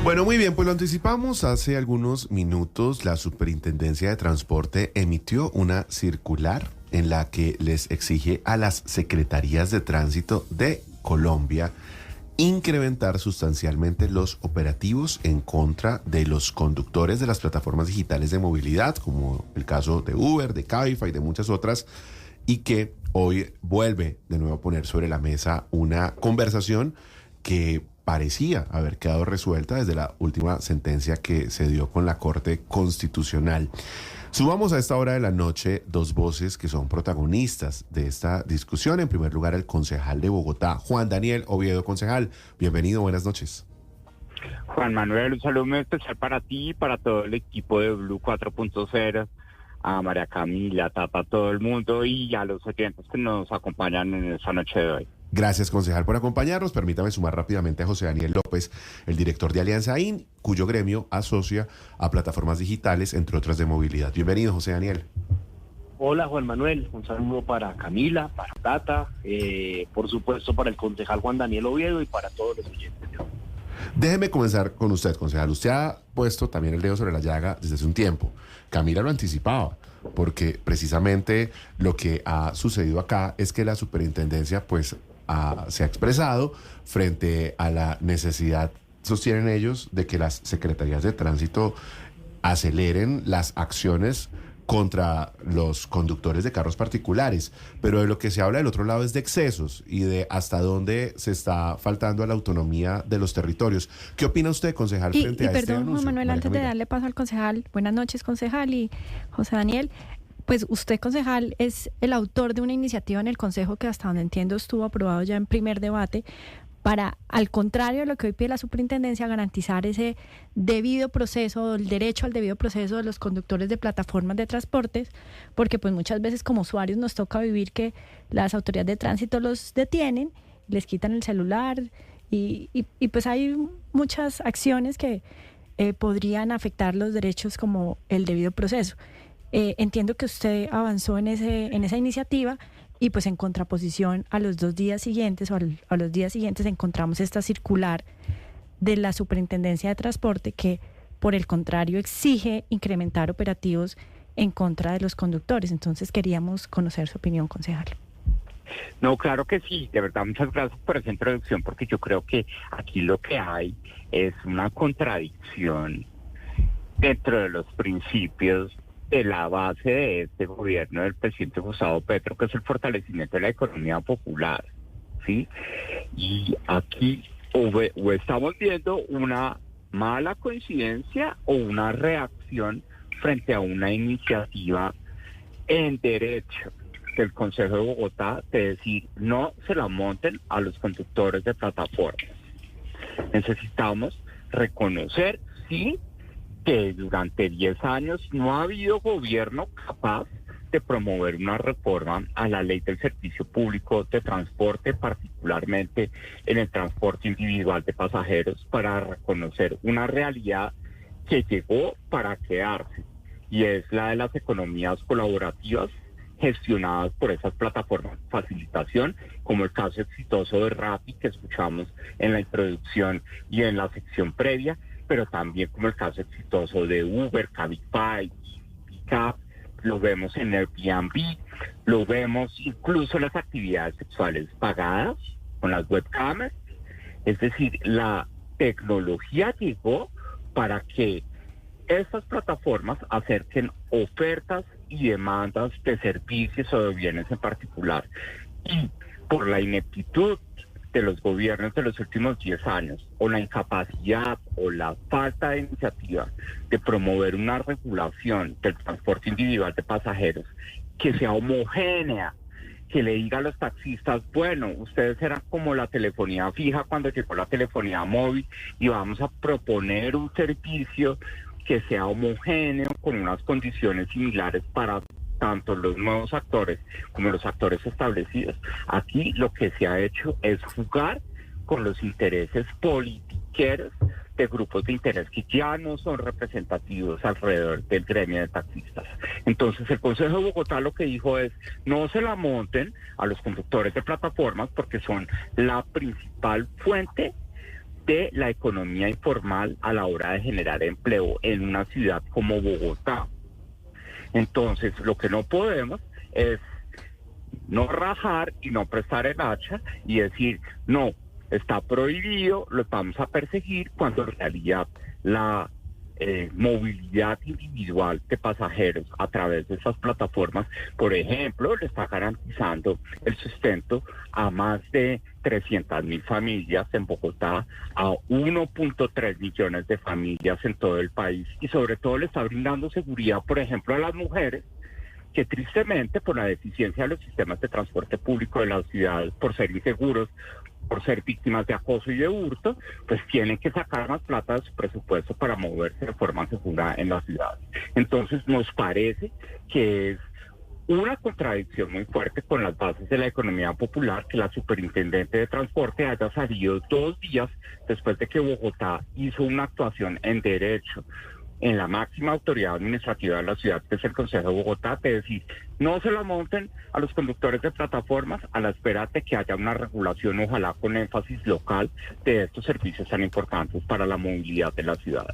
Bueno, muy bien, pues lo anticipamos hace algunos minutos. La Superintendencia de Transporte emitió una circular en la que les exige a las secretarías de tránsito de Colombia incrementar sustancialmente los operativos en contra de los conductores de las plataformas digitales de movilidad, como el caso de Uber, de Cabify y de muchas otras, y que hoy vuelve de nuevo a poner sobre la mesa una conversación que parecía haber quedado resuelta desde la última sentencia que se dio con la Corte Constitucional. Subamos a esta hora de la noche dos voces que son protagonistas de esta discusión. En primer lugar, el concejal de Bogotá, Juan Daniel Oviedo. Concejal, bienvenido, buenas noches. Juan Manuel, un saludo muy especial para ti y para todo el equipo de Blue 4.0, a María Camila, Tata, a todo el mundo y a los oyentes que nos acompañan en esta noche de hoy. Gracias, concejal, por acompañarnos. Permítame sumar rápidamente a José Daniel López, el director de Alianza IN, cuyo gremio asocia a plataformas digitales, entre otras de movilidad. Bienvenido, José Daniel. Hola, Juan Manuel. Un saludo para Camila, para Tata, por supuesto para el concejal Juan Daniel Oviedo y para todos los oyentes. Déjeme comenzar con usted, concejal. Usted ha puesto también el dedo sobre la llaga desde hace un tiempo. Camila lo anticipaba, porque precisamente lo que ha sucedido acá es que la superintendencia, pues, se ha expresado frente a la necesidad, sostienen ellos, de que las secretarías de tránsito aceleren las acciones contra los conductores de carros particulares, pero de lo que se habla del otro lado es de excesos y de hasta dónde se está faltando a la autonomía de los territorios. ¿Qué opina usted, concejal, frente a este anuncio? Perdón, Juan Manuel, antes de darle paso al concejal, buenas noches, concejal, y José Daniel. Pues usted, concejal, es el autor de una iniciativa en el Consejo que, hasta donde entiendo, estuvo aprobado ya en primer debate para, al contrario de lo que hoy pide la superintendencia, garantizar ese debido proceso, el derecho al debido proceso de los conductores de plataformas de transportes, porque pues muchas veces como usuarios nos toca vivir que las autoridades de tránsito los detienen, les quitan el celular y pues hay muchas acciones que podrían afectar los derechos como el debido proceso. Entiendo que usted avanzó en esa iniciativa y pues en contraposición a los 2 días siguientes o a los días siguientes encontramos esta circular de la Superintendencia de Transporte que por el contrario exige incrementar operativos en contra de los conductores. Entonces queríamos conocer su opinión, concejal. No, claro que sí, de verdad muchas gracias por esa introducción, porque yo creo que aquí lo que hay es una contradicción dentro de los principios de la base de este gobierno del presidente Gustavo Petro, que es el fortalecimiento de la economía popular, ¿sí? Y aquí o estamos viendo una mala coincidencia o una reacción frente a una iniciativa en derecho del Consejo de Bogotá de decir no se la monten a los conductores de plataformas. Necesitamos reconocer, sí, que durante 10 años no ha habido gobierno capaz de promover una reforma a la ley del servicio público de transporte, particularmente en el transporte individual de pasajeros, para reconocer una realidad que llegó para quedarse, y es la de las economías colaborativas gestionadas por esas plataformas de facilitación, como el caso exitoso de Rappi, que escuchamos en la introducción y en la sección previa, pero también como el caso exitoso de Uber, Cabify, Pickup, lo vemos en Airbnb, lo vemos incluso en las actividades sexuales pagadas con las webcams. Es decir, la tecnología llegó para que estas plataformas acerquen ofertas y demandas de servicios o de bienes en particular. Y por la ineptitud de los gobiernos de los últimos 10 años, o la incapacidad o la falta de iniciativa de promover una regulación del transporte individual de pasajeros que sea homogénea, que le diga a los taxistas, bueno, ustedes eran como la telefonía fija cuando llegó la telefonía móvil y vamos a proponer un servicio que sea homogéneo con unas condiciones similares para tanto los nuevos actores como los actores establecidos. Aquí lo que se ha hecho es jugar con los intereses politiqueros de grupos de interés que ya no son representativos alrededor del gremio de taxistas. Entonces el Consejo de Bogotá lo que dijo es, no se la monten a los conductores de plataformas porque son la principal fuente de la economía informal a la hora de generar empleo en una ciudad como Bogotá. Entonces, lo que no podemos es no rajar y no prestar el hacha y decir, no, está prohibido, lo vamos a perseguir, cuando en realidad la movilidad individual de pasajeros a través de esas plataformas, por ejemplo, le está garantizando el sustento a más de 300.000 familias en Bogotá, a 1.3 millones de familias en todo el país, y sobre todo le está brindando seguridad, por ejemplo, a las mujeres que tristemente por la deficiencia de los sistemas de transporte público de las ciudades, por ser inseguros, por ser víctimas de acoso y de hurto, pues tienen que sacar más plata de su presupuesto para moverse de forma segura en las ciudades. Entonces nos parece que es una contradicción muy fuerte con las bases de la economía popular que la superintendente de transporte haya salido 2 días después de que Bogotá hizo una actuación en derecho en la máxima autoridad administrativa de la ciudad, que es el Consejo de Bogotá, de decir, no se la monten a los conductores de plataformas a la espera de que haya una regulación, ojalá con énfasis local, de estos servicios tan importantes para la movilidad de la ciudad.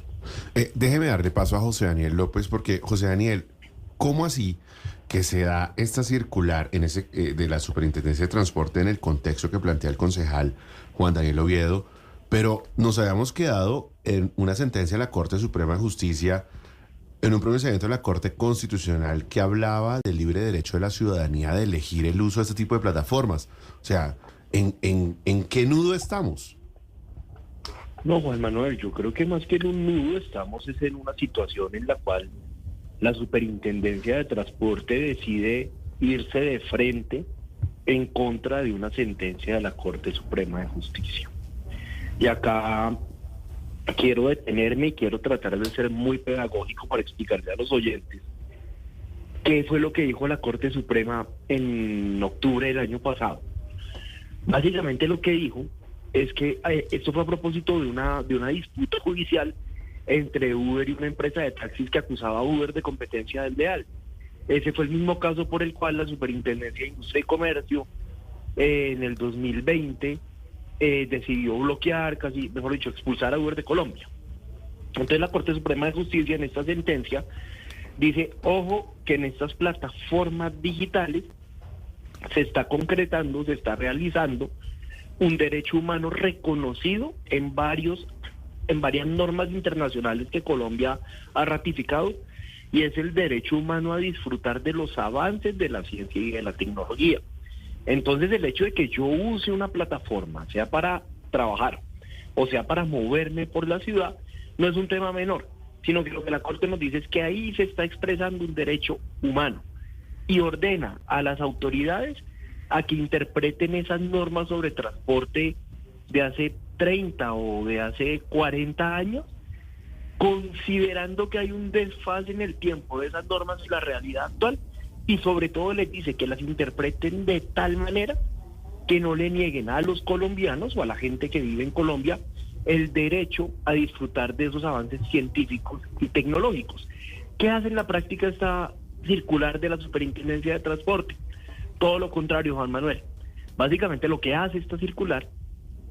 Déjeme darle paso a José Daniel López, porque José Daniel, ¿cómo así que se da esta circular en ese de la Superintendencia de Transporte en el contexto que plantea el concejal Juan Daniel Oviedo? Pero nos habíamos quedado en una sentencia de la Corte Suprema de Justicia, en un pronunciamiento de la Corte Constitucional que hablaba del libre derecho de la ciudadanía de elegir el uso de este tipo de plataformas. O sea, ¿en qué nudo estamos? No, Juan Manuel, yo creo que más que en un nudo estamos es en una situación en la cual la Superintendencia de Transporte decide irse de frente en contra de una sentencia de la Corte Suprema de Justicia. Y acá quiero detenerme y quiero tratar de ser muy pedagógico para explicarle a los oyentes qué fue lo que dijo la Corte Suprema en octubre del año pasado. Básicamente lo que dijo es que esto fue a propósito de una disputa judicial entre Uber y una empresa de taxis que acusaba a Uber de competencia desleal. Ese fue el mismo caso por el cual la Superintendencia de Industria y Comercio en el 2020 decidió bloquear, casi, mejor dicho, expulsar a Uber de Colombia. Entonces la Corte Suprema de Justicia en esta sentencia dice, ojo, que en estas plataformas digitales se está concretando, se está realizando un derecho humano reconocido en varias normas internacionales que Colombia ha ratificado, y es el derecho humano a disfrutar de los avances de la ciencia y de la tecnología. Entonces el hecho de que yo use una plataforma, sea para trabajar o sea para moverme por la ciudad, no es un tema menor, sino que lo que la Corte nos dice es que ahí se está expresando un derecho humano y ordena a las autoridades a que interpreten esas normas sobre transporte de hace 30 o de hace 40 años, considerando que hay un desfase en el tiempo de esas normas y la realidad actual, y sobre todo les dice que las interpreten de tal manera que no le nieguen a los colombianos o a la gente que vive en Colombia el derecho a disfrutar de esos avances científicos y tecnológicos. ¿Qué hace en la práctica esta circular de la Superintendencia de Transporte? Todo lo contrario, Juan Manuel. Básicamente lo que hace esta circular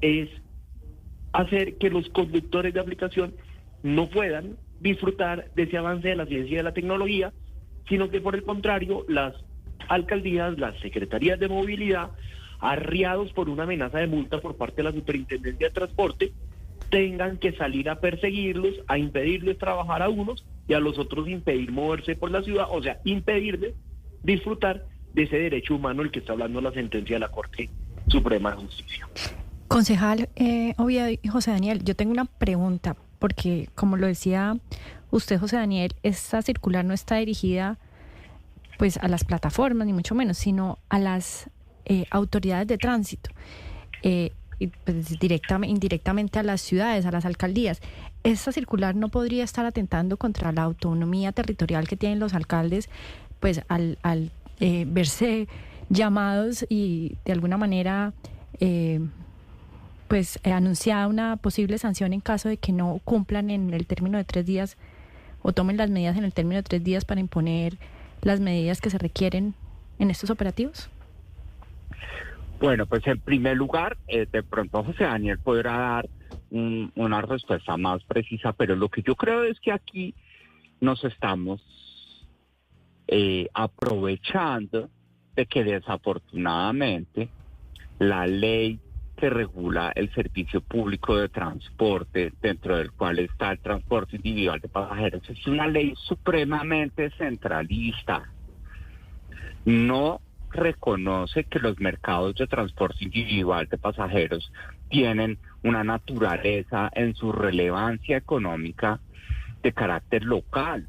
es hacer que los conductores de aplicación no puedan disfrutar de ese avance de la ciencia y de la tecnología, sino que por el contrario, las alcaldías, las secretarías de movilidad, arriados por una amenaza de multa por parte de la Superintendencia de Transporte, tengan que salir a perseguirlos, a impedirles trabajar a unos y a los otros impedir moverse por la ciudad, o sea, impedirles disfrutar de ese derecho humano el que está hablando la sentencia de la Corte Suprema de Justicia. Concejal Oviedo y José Daniel, yo tengo una pregunta, porque como lo decía usted, José Daniel, esta circular no está dirigida pues a las plataformas, ni mucho menos, sino a las autoridades de tránsito, y pues, indirectamente a las ciudades, a las alcaldías. Esta circular no podría estar atentando contra la autonomía territorial que tienen los alcaldes, pues al verse llamados y de alguna manera anunciada una posible sanción en caso de que no cumplan en el término de 3 días o tomen las medidas en el término de 3 días para imponer las medidas que se requieren en estos operativos? Bueno, pues en primer lugar, de pronto José Daniel podrá dar una respuesta más precisa, pero lo que yo creo es que aquí nos estamos aprovechando de que desafortunadamente la ley que regula el servicio público de transporte, dentro del cual está el transporte individual de pasajeros, es una ley supremamente centralista. No reconoce que los mercados de transporte individual de pasajeros tienen una naturaleza en su relevancia económica de carácter local,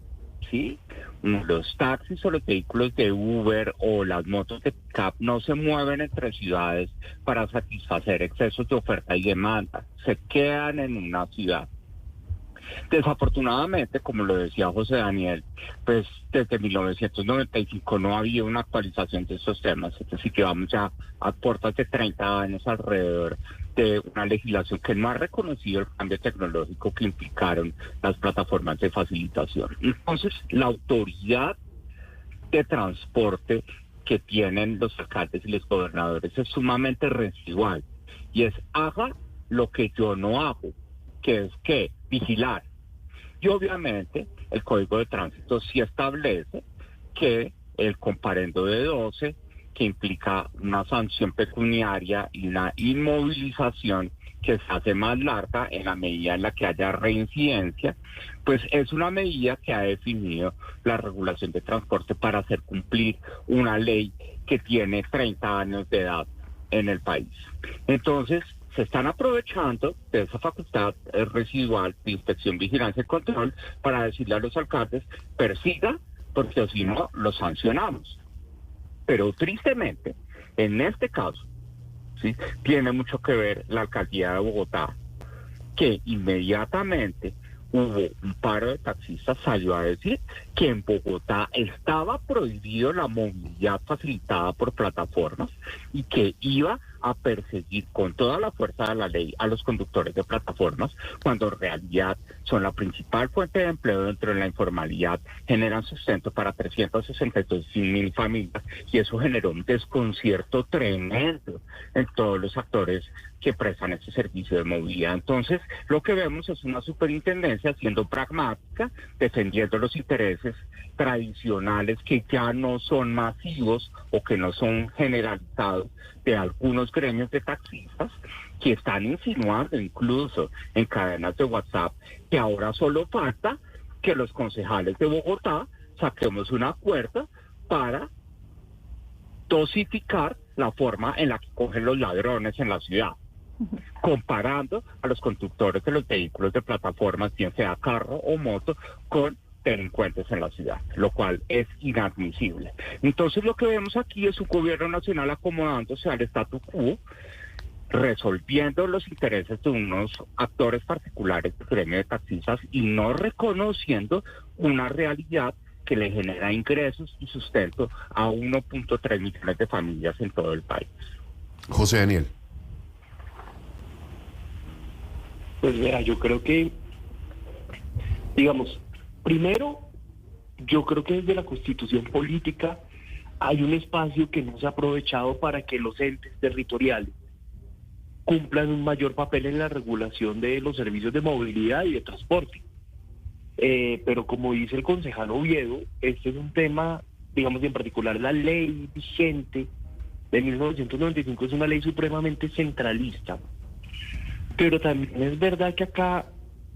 ¿sí? Los taxis o los vehículos de Uber o las motos de pick-up no se mueven entre ciudades para satisfacer excesos de oferta y demanda, se quedan en una ciudad. Desafortunadamente, como lo decía José Daniel, pues desde 1995 no ha habido una actualización de estos temas, es decir, que vamos ya a puertas de 30 años alrededor de una legislación que no ha reconocido el cambio tecnológico que implicaron las plataformas de facilitación. Entonces, la autoridad de transporte que tienen los alcaldes y los gobernadores es sumamente residual, y es haga lo que yo no hago, que es que vigilar. Y obviamente el Código de Tránsito sí establece que el comparendo de 12, que implica una sanción pecuniaria y una inmovilización que se hace más larga en la medida en la que haya reincidencia, pues es una medida que ha definido la regulación de transporte para hacer cumplir una ley que tiene 30 años de edad en el país. Entonces, se están aprovechando de esa facultad residual de inspección, vigilancia y control para decirle a los alcaldes, persiga, porque si no, los sancionamos. Pero tristemente, en este caso, ¿sí?, tiene mucho que ver la alcaldía de Bogotá, que inmediatamente hubo un paro de taxistas, salió a decir que en Bogotá estaba prohibido la movilidad facilitada por plataformas y que iba a perseguir con toda la fuerza de la ley a los conductores de plataformas, cuando en realidad son la principal fuente de empleo dentro de la informalidad, generan sustento para 362.000 familias, y eso generó un desconcierto tremendo en todos los actores que prestan este servicio de movilidad. Entonces, lo que vemos es una superintendencia siendo pragmática, defendiendo los intereses tradicionales que ya no son masivos o que no son generalizados de algunos gremios de taxistas, que están insinuando incluso en cadenas de WhatsApp que ahora solo falta que los concejales de Bogotá saquemos un acuerdo para dosificar la forma en la que cogen los ladrones en la ciudad, comparando a los conductores de los vehículos de plataformas, bien sea carro o moto, con delincuentes en la ciudad, lo cual es inadmisible. Entonces, lo que vemos aquí es un gobierno nacional acomodándose al statu quo, resolviendo los intereses de unos actores particulares del gremio de taxistas y no reconociendo una realidad que le genera ingresos y sustento a 1.3 millones de familias en todo el país. José Daniel. Pues vea, yo creo que, digamos, primero, yo creo que desde la Constitución política hay un espacio que no se ha aprovechado para que los entes territoriales cumplan un mayor papel en la regulación de los servicios de movilidad y de transporte. Pero como dice el concejal Oviedo, este es un tema, digamos, en particular la ley vigente de 1995 es una ley supremamente centralista. Pero también es verdad que acá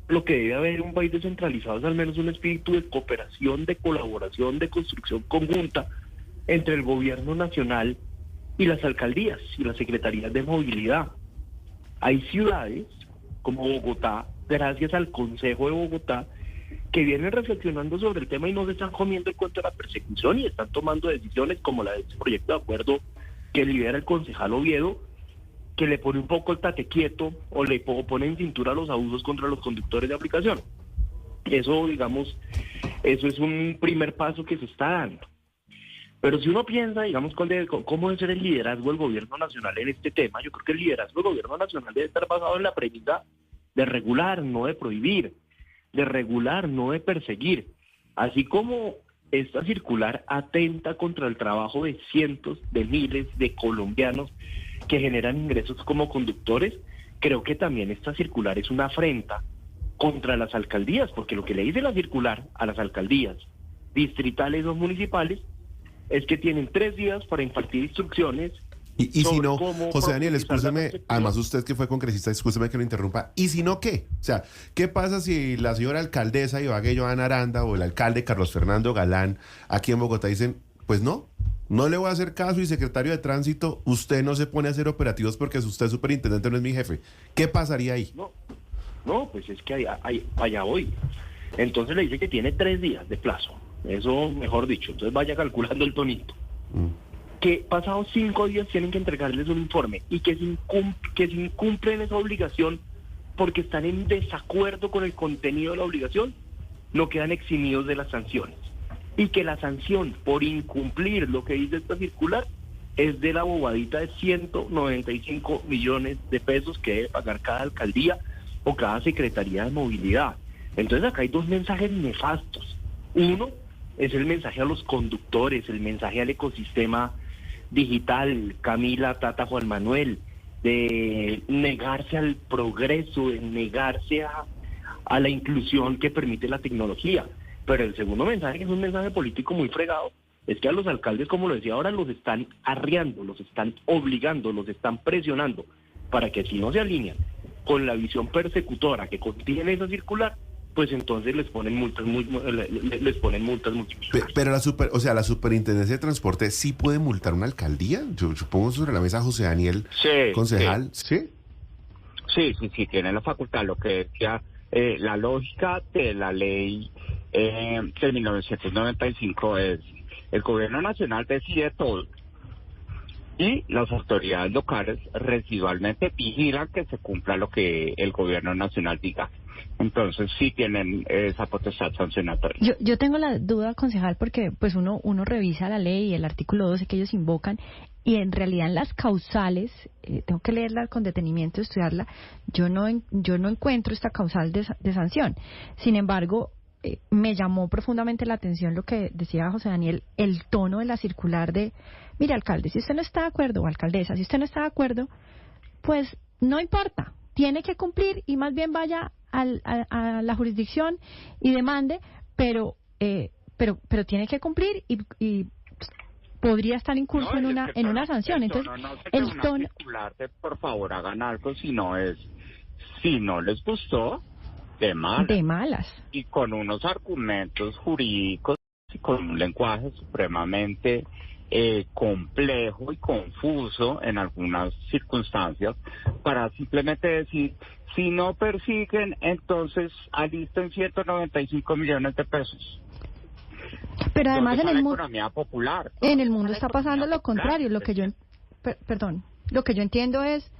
lo que debe haber en un país descentralizado es al menos un espíritu de cooperación, de colaboración, de construcción conjunta entre el gobierno nacional y las alcaldías y las secretarías de movilidad. Hay ciudades como Bogotá, gracias al Consejo de Bogotá, que vienen reflexionando sobre el tema y no se están comiendo el cuento de la persecución y están tomando decisiones como la de este proyecto de acuerdo que lidera el concejal Oviedo, que le pone un poco el tate quieto o le pone en cintura los abusos contra los conductores de aplicación. Eso, digamos, eso es un primer paso que se está dando. Pero si uno piensa, digamos, cómo debe ser el liderazgo del gobierno nacional en este tema, yo creo que el liderazgo del gobierno nacional debe estar basado en la premisa de regular, no de prohibir, de regular, no de perseguir. Así como esta circular atenta contra el trabajo de cientos de miles de colombianos que generan ingresos como conductores, creo que también esta circular es una afrenta contra las alcaldías, porque lo que le dice la circular a las alcaldías distritales o municipales es que tienen 3 días para impartir instrucciones. Y si sobre no, cómo José Daniel, profundizar la escúcheme, perspectiva. además usted que fue congresista, escúcheme que lo interrumpa, ¿y si no qué? O sea, ¿qué pasa si la señora alcaldesa Ibagué Joana Aranda o el alcalde Carlos Fernando Galán aquí en Bogotá dicen, pues no le voy a hacer caso y secretario de tránsito, usted no se pone a hacer operativos porque usted es superintendente, no es mi jefe? ¿Qué pasaría ahí? No, pues es que allá voy. Entonces le dice que tiene 3 días de plazo. Eso, mejor dicho. Entonces vaya calculando el tonito. Que pasados 5 días tienen que entregarles un informe y que si incumplen esa obligación porque están en desacuerdo con el contenido de la obligación, no quedan eximidos de las sanciones. Y que la sanción por incumplir lo que dice esta circular es de la bobadita de 195 millones de pesos que debe pagar cada alcaldía o cada secretaría de movilidad. Entonces acá hay 2 mensajes nefastos. Uno es el mensaje a los conductores, el mensaje al ecosistema digital, Camila, Tata, Juan Manuel, de negarse al progreso, de negarse a la inclusión que permite la tecnología. Pero el segundo mensaje, que es un mensaje político muy fregado, es que a los alcaldes, como lo decía ahora, los están arreando, los están obligando, los están presionando para que si no se alinean con la visión persecutora que contiene esa circular, pues entonces les ponen multas multimillonarias. Pero la superintendencia de transporte sí puede multar una alcaldía. Yo pongo sobre la mesa a José Daniel, Sí, concejal, ¿sí? Sí, tiene la facultad. Lo que decía, la lógica de la ley de 1995 es: el gobierno nacional decide todo y las autoridades locales residualmente vigilan que se cumpla lo que el gobierno nacional diga. Entonces sí tienen esa potestad sancionatoria. Yo tengo la duda, concejal, porque pues uno revisa la ley y el artículo 12 que ellos invocan, y en realidad en las causales, tengo que leerla con detenimiento, estudiarla, yo no encuentro esta causal de sanción. Sin embargo, me llamó profundamente la atención lo que decía José Daniel, el tono de la circular de, mire, alcalde, si usted no está de acuerdo, o alcaldesa, si usted no está de acuerdo, pues no importa, tiene que cumplir y más bien vaya a la jurisdicción y demande, pero tiene que cumplir y podría estar incurso en una sanción. Entonces, el tono circular de por favor hagan algo, si no les gustó, de malas. Y con unos argumentos jurídicos y con un lenguaje supremamente complejo y confuso en algunas circunstancias, para simplemente decir, si no persiguen, entonces alisten 195 millones de pesos. Pero además en el mundo, economía popular, en el mundo está pasando lo contrario. Lo que yo entiendo es,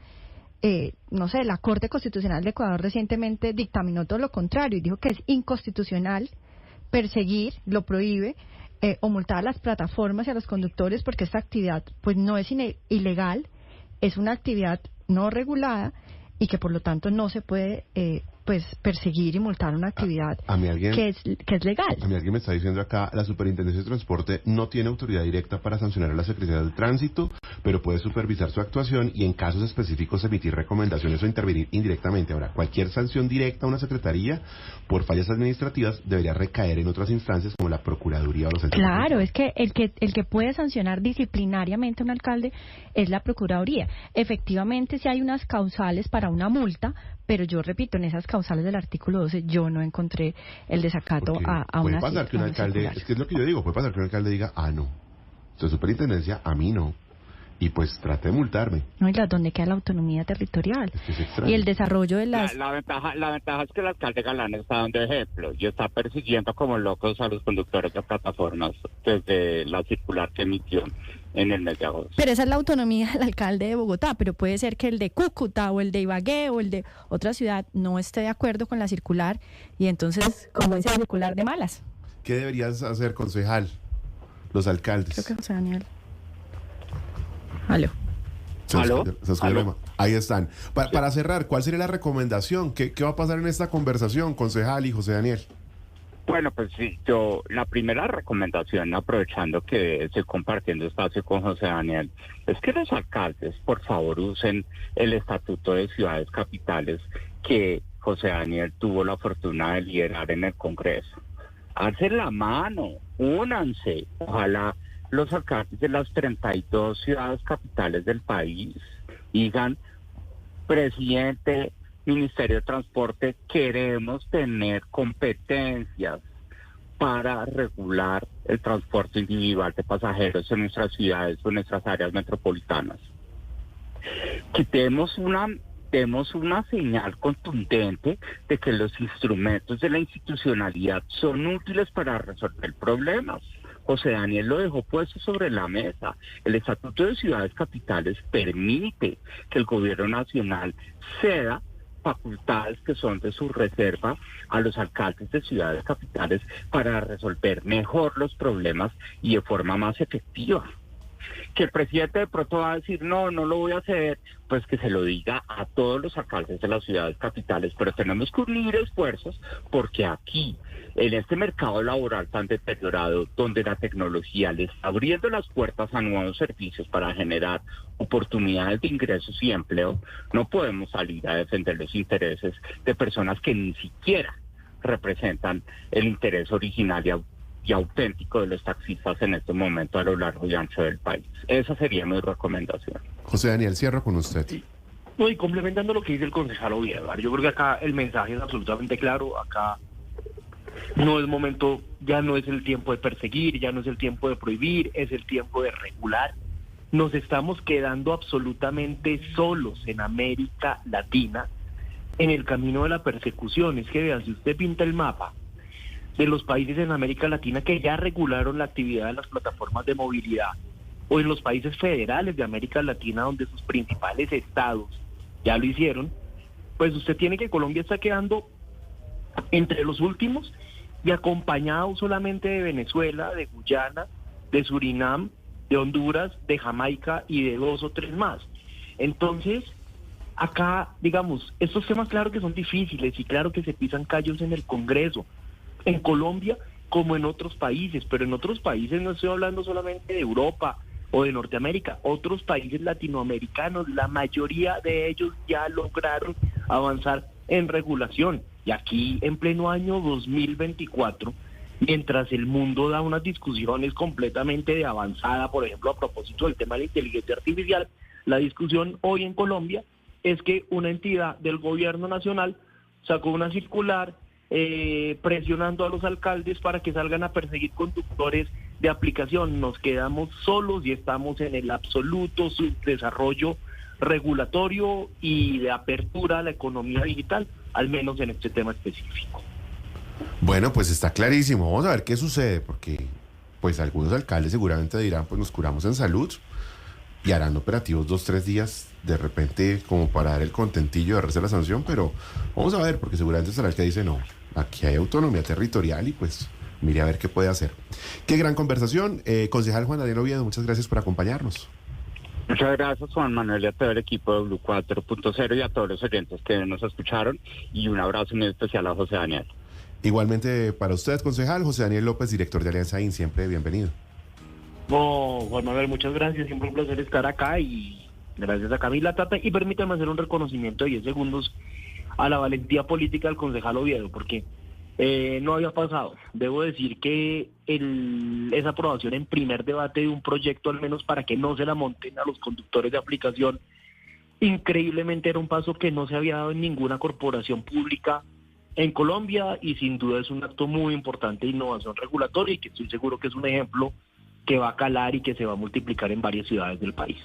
no sé, la Corte Constitucional de Ecuador recientemente dictaminó todo lo contrario y dijo que es inconstitucional perseguir, lo prohíbe, o multar a las plataformas y a los conductores, porque esta actividad pues no es ilegal, es una actividad no regulada y que por lo tanto no se puede pues perseguir y multar una actividad que es legal. A mí alguien me está diciendo acá, la Superintendencia de Transporte no tiene autoridad directa para sancionar a la Secretaría del Tránsito, pero puede supervisar su actuación y en casos específicos emitir recomendaciones o intervenir indirectamente. Ahora, cualquier sanción directa a una secretaría por fallas administrativas debería recaer en otras instancias como la Procuraduría o los entes. Claro, es que el que puede sancionar disciplinariamente a un alcalde es la Procuraduría. Efectivamente, sí hay unas causales para una multa, pero yo repito, en esas causales del artículo 12 yo no encontré el desacato a una. Puede pasar que un alcalde, es que es lo que yo digo, puede pasar que un alcalde diga, no, esto es superintendencia, a mí no, y pues trate de multarme. No, y ¿dónde queda la autonomía territorial? Es extraño. Y el desarrollo de las... La ventaja es que el alcalde Galán está dando ejemplo y está persiguiendo como locos a los conductores de plataformas desde la circular que emitió en el mes de agosto. Pero esa es la autonomía del alcalde de Bogotá, pero puede ser que el de Cúcuta o el de Ibagué o el de otra ciudad no esté de acuerdo con la circular y entonces, como dice la circular, de malas. ¿Qué deberías hacer, concejal? Los alcaldes. Creo que José Daniel. Aló. ¿Aló? Ahí están. Para cerrar, ¿cuál sería la recomendación? ¿Qué va a pasar en esta conversación, concejal y José Daniel? Bueno, pues sí, la primera recomendación, aprovechando que estoy compartiendo espacio con José Daniel, es que los alcaldes, por favor, usen el Estatuto de Ciudades Capitales que José Daniel tuvo la fortuna de liderar en el Congreso. Alcen la mano, únanse. Ojalá los alcaldes de las 32 ciudades capitales del país digan: presidente, Ministerio de Transporte, queremos tener competencias para regular el transporte individual de pasajeros en nuestras ciudades o en nuestras áreas metropolitanas. Que demos una señal contundente de que los instrumentos de la institucionalidad son útiles para resolver problemas. José Daniel lo dejó puesto sobre la mesa. El Estatuto de Ciudades Capitales permite que el gobierno nacional ceda facultades que son de su reserva a los alcaldes de ciudades capitales para resolver mejor los problemas y de forma más efectiva. Que el presidente de pronto va a decir: no lo voy a ceder, pues que se lo diga a todos los alcaldes de las ciudades capitales, pero tenemos que unir esfuerzos porque aquí, en este mercado laboral tan deteriorado, donde la tecnología le está abriendo las puertas a nuevos servicios para generar oportunidades de ingresos y empleo, no podemos salir a defender los intereses de personas que ni siquiera representan el interés original y auténtico de los taxistas en este momento a lo largo y ancho del país. Esa sería mi recomendación. José Daniel, cierro con usted. Sí. No, y complementando lo que dice el concejal Oviedo, yo creo que acá el mensaje es absolutamente claro. Acá no es momento, ya no es el tiempo de perseguir, ya no es el tiempo de prohibir, es el tiempo de regular. Nos estamos quedando absolutamente solos en América Latina en el camino de la persecución. Es que vean, si usted pinta el mapa de los países en América Latina que ya regularon la actividad de las plataformas de movilidad, o en los países federales de América Latina donde sus principales estados ya lo hicieron, pues usted tiene que Colombia está quedando entre los últimos y acompañado solamente de Venezuela, de Guyana, de Surinam, de Honduras, de Jamaica y de 2 o 3 más. Entonces, acá, digamos, estos temas claro que son difíciles y claro que se pisan callos en el Congreso, en Colombia como en otros países, pero en otros países no estoy hablando solamente de Europa o de Norteamérica, otros países latinoamericanos, la mayoría de ellos ya lograron avanzar en regulación. Y aquí en pleno año 2024, mientras el mundo da unas discusiones completamente de avanzada, por ejemplo, a propósito del tema de la inteligencia artificial, la discusión hoy en Colombia es que una entidad del gobierno nacional sacó una circular presionando a los alcaldes para que salgan a perseguir conductores de aplicación. Nos quedamos solos y estamos en el absoluto subdesarrollo regulatorio y de apertura a la economía digital, al menos en este tema específico. Bueno, pues está clarísimo. Vamos a ver qué sucede, porque pues algunos alcaldes seguramente dirán: pues nos curamos en salud, y harán operativos 2-3 días de repente como para dar el contentillo de darse la sanción, pero vamos a ver, porque seguramente estará el que dice: no, aquí hay autonomía territorial y pues mire a ver qué puede hacer. Qué gran conversación. Concejal Juan Daniel Oviedo, muchas gracias por acompañarnos. Muchas gracias, Juan Manuel, y a todo el equipo de Blue 4.0 y a todos los oyentes que nos escucharon, y un abrazo muy especial a José Daniel. Igualmente para usted, concejal. José Daniel López, director de Alianza IN, siempre bienvenido. No, Juan Manuel, muchas gracias, siempre un placer estar acá y gracias a Camila Tata, y permítame hacer un reconocimiento de 10 segundos a la valentía política del concejal Oviedo, porque no había pasado. Debo decir que esa aprobación en primer debate de un proyecto, al menos para que no se la monten a los conductores de aplicación, increíblemente era un paso que no se había dado en ninguna corporación pública en Colombia, y sin duda es un acto muy importante de innovación regulatoria y que estoy seguro que es un ejemplo que va a calar y que se va a multiplicar en varias ciudades del país.